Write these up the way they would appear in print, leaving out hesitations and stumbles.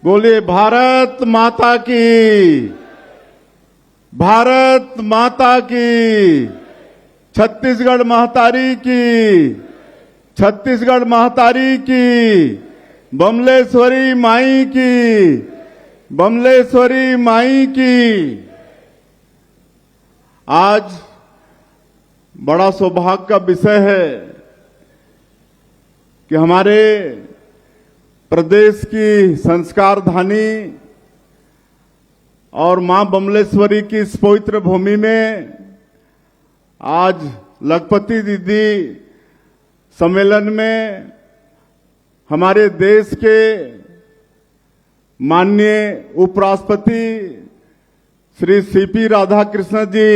बोलिए भारत माता की, भारत माता की, छत्तीसगढ़ महतारी की, छत्तीसगढ़ महतारी की, बमलेश्वरी माई की, बमलेश्वरी माई की। आज बड़ा सौभाग्य का विषय है कि हमारे प्रदेश की संस्कार धानी और मां बमलेश्वरी की इस पवित्र भूमि में आज लखपति दीदी सम्मेलन में हमारे देश के माननीय उपराष्ट्रपति श्री सीपी राधाकृष्ण जी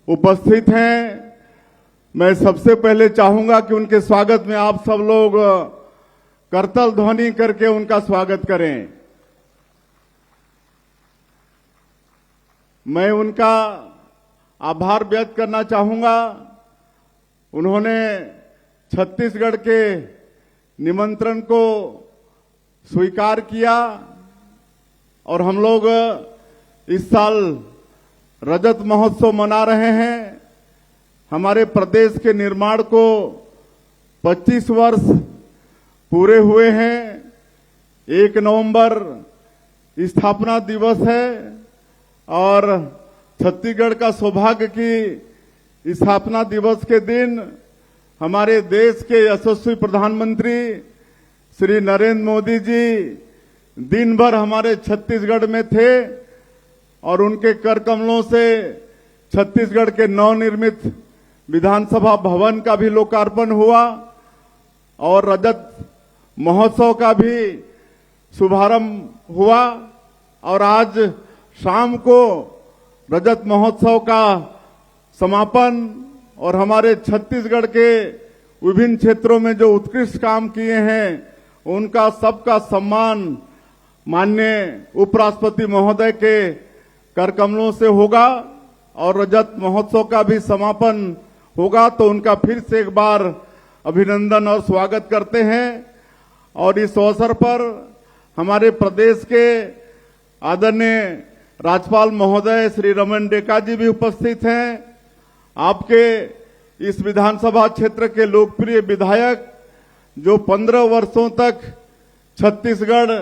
उपस्थित हैं। मैं सबसे पहले चाहूंगा कि उनके स्वागत में आप सब लोग करतल ध्वनि करके उनका स्वागत करें। मैं उनका आभार व्यक्त करना चाहूंगा। उन्होंने छत्तीसगढ़ के निमंत्रण को स्वीकार किया और हम लोग इस साल रजत महोत्सव मना रहे हैं। हमारे प्रदेश के निर्माण को 25 वर्ष पूरे हुए हैं। 1 नवंबर स्थापना दिवस है और छत्तीसगढ़ का सौभाग्य की स्थापना दिवस के दिन हमारे देश के यशस्वी प्रधानमंत्री श्री नरेंद्र मोदी जी दिन भर हमारे छत्तीसगढ़ में थे और उनके कर कमलों से छत्तीसगढ़ के नवनिर्मित विधानसभा भवन का भी लोकार्पण हुआ और रजत महोत्सव का भी शुभारंभ हुआ और आज शाम को रजत महोत्सव का समापन और हमारे छत्तीसगढ़ के विभिन्न क्षेत्रों में जो उत्कृष्ट काम किए हैं उनका सबका सम्मान माननीय उपराष्ट्रपति महोदय के कर कमलों से होगा और रजत महोत्सव का भी समापन होगा। तो उनका फिर से एक बार अभिनंदन और स्वागत करते हैं। और इस अवसर पर हमारे प्रदेश के आदरणीय राज्यपाल महोदय श्री रमन डेका जी भी उपस्थित हैं। आपके इस विधानसभा क्षेत्र के लोकप्रिय विधायक जो 15 वर्षों तक छत्तीसगढ़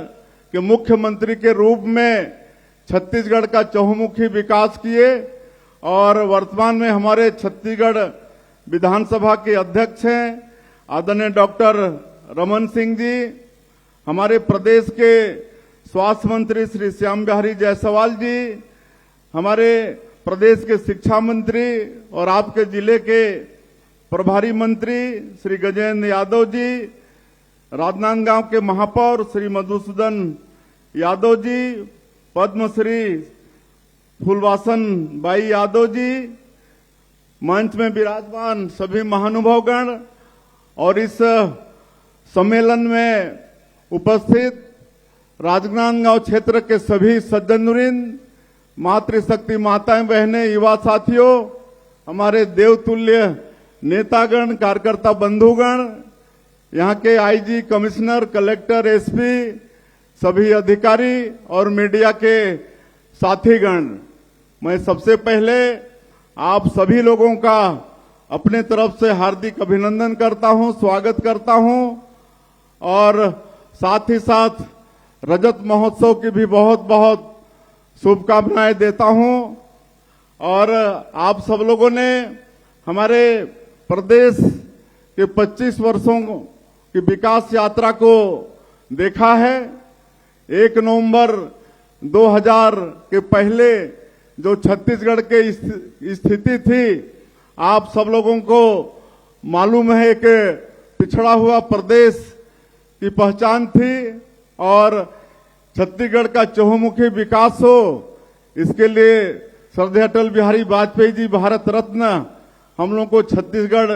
के मुख्यमंत्री के रूप में छत्तीसगढ़ का चहुमुखी विकास किए और वर्तमान में हमारे छत्तीसगढ़ विधानसभा के अध्यक्ष हैं आदरणीय डॉक्टर रमन सिंह जी। हमारे प्रदेश के स्वास्थ्य मंत्री श्री श्याम बिहारी जायसवाल जी, हमारे प्रदेश के शिक्षा मंत्री और आपके जिले के प्रभारी मंत्री श्री गजेंद्र यादव जी, राजनांदगांव के महापौर श्री मधुसूदन यादव जी, पद्मश्री फूलवासन बाई यादव जी, मंच में विराजमान सभी महानुभावगण और इस सम्मेलन में उपस्थित राजनांदगांव क्षेत्र के सभी सज्जनवृंद, मातृशक्ति माताएं बहनें, युवा साथियों, हमारे देवतुल्य नेतागण, कार्यकर्ता बंधुगण, यहाँ के आईजी, कमिश्नर, कलेक्टर, एसपी, सभी अधिकारी और मीडिया के साथीगण, मैं सबसे पहले आप सभी लोगों का अपने तरफ से हार्दिक अभिनंदन करता हूं, स्वागत करता हूं और साथ ही साथ रजत महोत्सव की भी बहुत बहुत शुभकामनाएं देता हूं। और आप सब लोगों ने हमारे प्रदेश के 25 वर्षों की विकास यात्रा को देखा है। 1 नवंबर 2000 के पहले जो छत्तीसगढ़ के स्थिति थी, आप सब लोगों को मालूम है कि पिछड़ा हुआ प्रदेश की पहचान थी और छत्तीसगढ़ का चहुमुखी विकास हो, इसके लिए श्रद्धेय अटल बिहारी वाजपेयी जी भारत रत्न हम लोगों को छत्तीसगढ़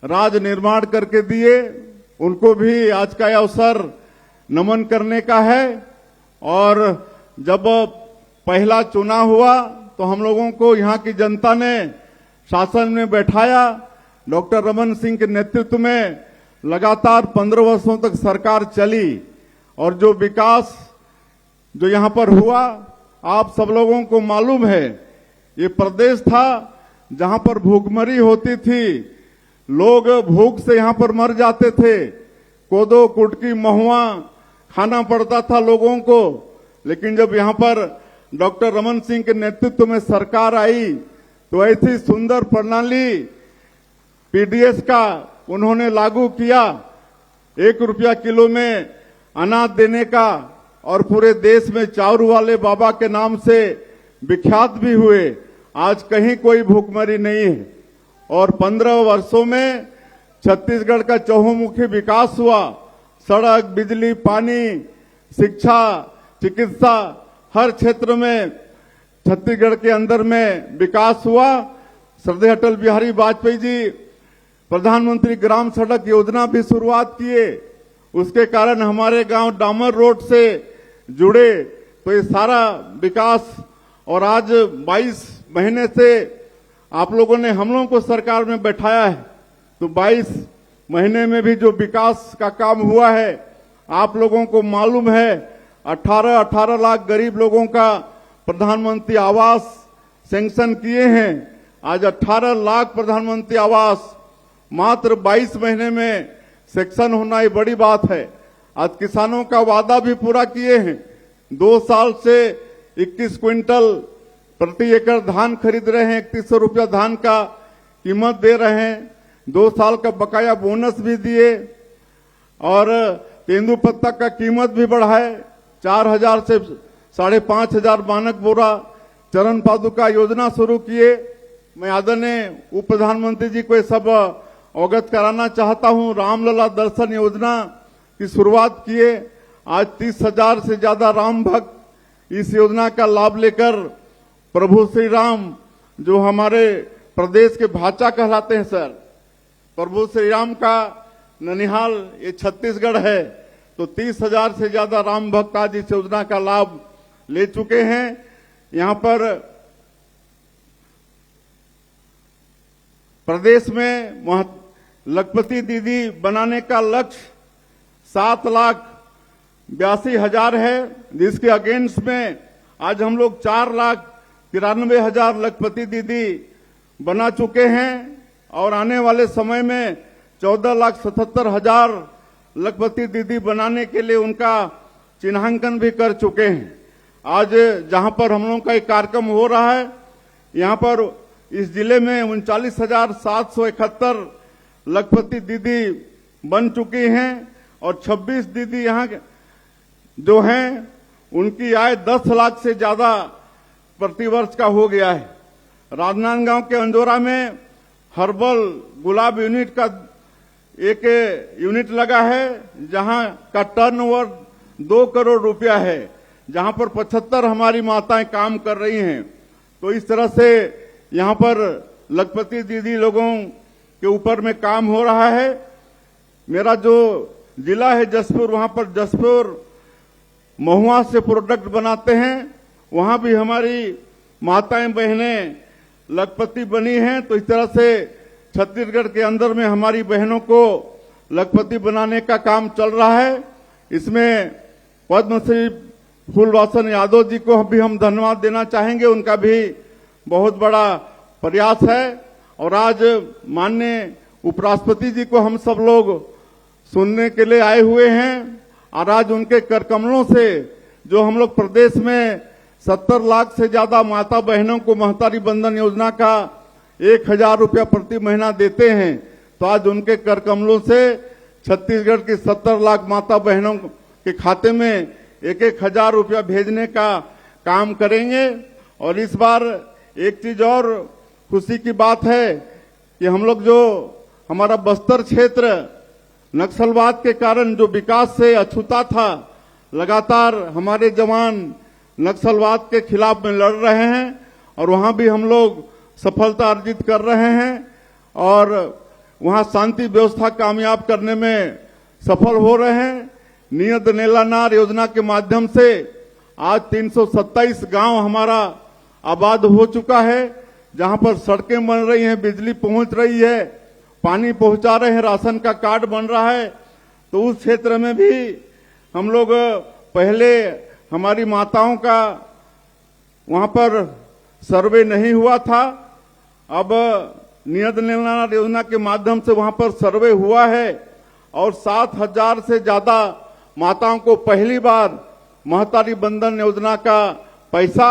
राज्य निर्माण करके दिए। उनको भी आज का यह अवसर नमन करने का है। और जब पहला चुनाव हुआ तो हम लोगों को यहाँ की जनता ने शासन में बैठाया। डॉक्टर रमन सिंह के नेतृत्व में लगातार 15 वर्षों तक सरकार चली और जो विकास जो यहाँ पर हुआ, आप सब लोगों को मालूम है, ये प्रदेश था जहां पर भूखमरी होती थी, लोग भूख से यहाँ पर मर जाते थे, कोदो कुटकी महुआ खाना पड़ता था लोगों को। लेकिन जब यहाँ पर डॉक्टर रमन सिंह के नेतृत्व में सरकार आई तो ऐसी सुंदर प्रणाली पीडीएस का उन्होंने लागू किया, 1 रुपया किलो में अनाज देने का, और पूरे देश में चावरू वाले बाबा के नाम से विख्यात भी हुए। आज कहीं कोई भूखमरी नहीं है और 15 वर्षों में छत्तीसगढ़ का चहुमुखी विकास हुआ। सड़क, बिजली, पानी, शिक्षा, चिकित्सा, हर क्षेत्र में छत्तीसगढ़ के अंदर में विकास हुआ। श्रद्धेय अटल बिहारी वाजपेयी जी प्रधानमंत्री ग्राम सड़क योजना भी शुरुआत किए, उसके कारण हमारे गांव डामर रोड से जुड़े। तो ये सारा विकास, और आज 22 महीने से आप लोगों ने हम लोगों को सरकार में बैठाया है, तो 22 महीने में भी जो विकास का काम हुआ है, आप लोगों को मालूम है, 18 लाख गरीब लोगों का प्रधानमंत्री आवास सैंक्शन किए हैं। आज 18 लाख प्रधानमंत्री आवास मात्र 22 महीने में सैंक्शन होना ही बड़ी बात है। आज किसानों का वादा भी पूरा किए हैं, 2 साल से 21 क्विंटल प्रति एकड़ धान खरीद रहे हैं, 3100 रुपया धान का कीमत दे रहे हैं, 2 साल का बकाया बोनस भी दिए, और तेंदुपत्ता का कीमत भी बढ़ाए, 4000 से 5500 मानक बोरा चरण पादुका योजना शुरू किए। मैं आदरणीय उप प्रधानमंत्री जी को ये सब अवगत कराना चाहता हूं। रामलला दर्शन योजना की शुरुआत किए, आज 30,000 से ज्यादा राम भक्त इस योजना का लाभ लेकर प्रभु श्री राम, जो हमारे प्रदेश के भाचा कहलाते हैं सर, प्रभु श्री राम का ननिहाल ये छत्तीसगढ़ है, तो 30,000 से ज्यादा राम भक्त आज इस योजना का लाभ ले चुके हैं। यहाँ पर प्रदेश में लखपति दीदी बनाने का लक्ष्य 7,82,000 है, जिसके अगेंस्ट में आज हम लोग 4,93,000 लखपति दीदी बना चुके हैं, और आने वाले समय में 14,77,000 लखपति दीदी बनाने के लिए उनका चिन्हांकन भी कर चुके हैं। आज जहां पर हम लोगों का एक कार्यक्रम हो रहा है, यहां पर इस जिले में 39,771 लखपति दीदी बन चुकी हैं, और 26 दीदी यहाँ जो हैं उनकी आय 10 लाख से ज्यादा प्रतिवर्ष का हो गया है। राजनांदगांव के अंजोरा में हर्बल गुलाब यूनिट का एक यूनिट लगा है, जहां का टर्नओवर 2 करोड़ रुपया है, जहां पर 75 हमारी माताएं काम कर रही हैं। तो इस तरह से यहां पर लखपति दीदी लोगों के ऊपर में काम हो रहा है। मेरा जो जिला है जसपुर, वहां पर जसपुर महुआ से प्रोडक्ट बनाते हैं, वहां भी हमारी माताएं बहनें लखपति बनी हैं। तो इस तरह से छत्तीसगढ़ के अंदर में हमारी बहनों को लखपति बनाने का काम चल रहा है। इसमें पद्मश्री फूलवासन यादव जी को भी हम धन्यवाद देना चाहेंगे, उनका भी बहुत बड़ा प्रयास है। और आज माननीय उपराष्ट्रपति जी को हम सब लोग सुनने के लिए आए हुए हैं, और आज उनके कर कमलों से जो हम लोग प्रदेश में 70 लाख से ज्यादा माता बहनों को महतारी बंधन योजना का 1,000 रुपया प्रति महीना देते हैं, तो आज उनके कर कमलों से छत्तीसगढ़ की 70 लाख माता बहनों के खाते में 1,000 रुपया भेजने का काम करेंगे। और इस बार एक चीज और खुशी की बात है कि हम लोग जो हमारा बस्तर क्षेत्र नक्सलवाद के कारण जो विकास से अछूता था, लगातार हमारे जवान नक्सलवाद के खिलाफ में लड़ रहे हैं, और वहां भी हम लोग सफलता अर्जित कर रहे हैं, और वहां शांति व्यवस्था कामयाब करने में सफल हो रहे हैं। नियत नेलानार योजना के माध्यम से आज 327 गांव हमारा आबाद हो चुका है, जहां पर सड़कें बन रही हैं, बिजली पहुंच रही है, पानी पहुंचा रहे हैं, राशन का कार्ड बन रहा है। तो उस क्षेत्र में भी हम लोग पहले हमारी माताओं का वहां पर सर्वे नहीं हुआ था। अब नियत निर्णय योजना के माध्यम से वहां पर सर्वे हुआ है और 7,000 से ज्यादा माताओं को पहली बार महतारी बंधन योजना का पैसा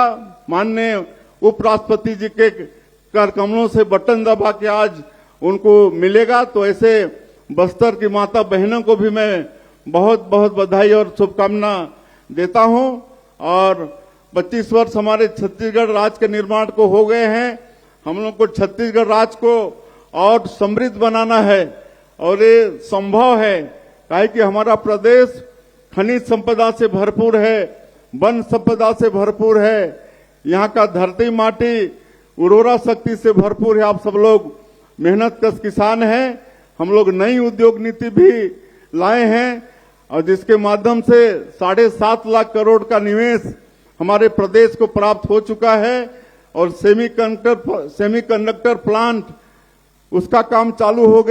माननीय उपराष्ट्रपति जी के कर कमलों से बटन दबा के आज उनको मिलेगा। तो ऐसे बस्तर की माता बहनों को भी मैं बहुत बहुत बधाई और शुभकामना देता हूं। और 25 वर्ष हमारे छत्तीसगढ़ राज्य के निर्माण को हो गए हैं। हम लोग को छत्तीसगढ़ राज्य को और समृद्ध बनाना है और ये संभव है, काहे कि हमारा प्रदेश खनिज संपदा से भरपूर है, वन संपदा से भरपूर है, यहाँ का धरती माटी उर्वरा शक्ति से भरपूर है। आप सब लोग मेहनत कश किसान हैं। हम लोग नई उद्योग नीति भी लाए हैं और जिसके माध्यम से 7.5 लाख करोड़ का निवेश हमारे प्रदेश को प्राप्त हो चुका है और सेमीकंडक्टर प्लांट उसका काम चालू हो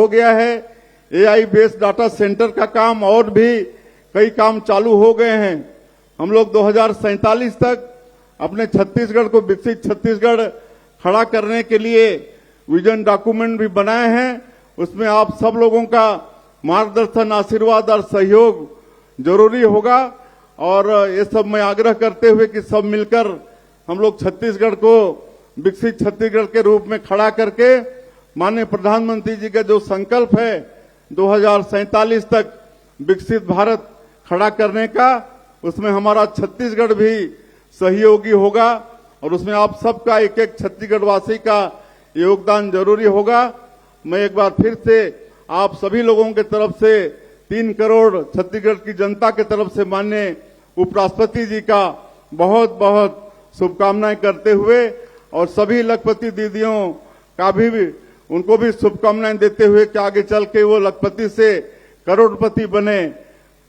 गया है। एआई बेस्ड डाटा सेंटर का काम और भी कई काम चालू हो गए हैं। हम लोग 2047 तक अपने छत्तीसगढ़ को विकसित छत्तीसगढ़ खड़ा करने के लिए विजन डॉक्यूमेंट भी बनाए हैं। उसमें आप सब लोगों का मार्गदर्शन, आशीर्वाद और सहयोग जरूरी होगा और ये सब मैं आग्रह करते हुए कि सब मिलकर हम लोग छत्तीसगढ़ को विकसित छत्तीसगढ़ के रूप में खड़ा करके माननीय प्रधानमंत्री जी का जो संकल्प है 2047 तक विकसित भारत खड़ा करने का, उसमें हमारा छत्तीसगढ़ भी सहयोगी होगा और उसमें आप सबका एक एक छत्तीसगढ़ वासी का योगदान जरूरी होगा। मैं एक बार फिर से आप सभी लोगों के तरफ से 3 करोड़ छत्तीसगढ़ की जनता के तरफ से माननीय उपराष्ट्रपति जी का बहुत बहुत शुभकामनाएं करते हुए और सभी लखपति दीदियों का भी उनको भी शुभकामनाएं देते हुए कि आगे चल के वो लखपति से करोड़पति बने,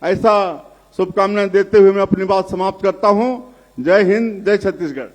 ऐसा शुभकामनाएं देते हुए मैं अपनी बात समाप्त करता हूं। जय हिंद, जय छत्तीसगढ़।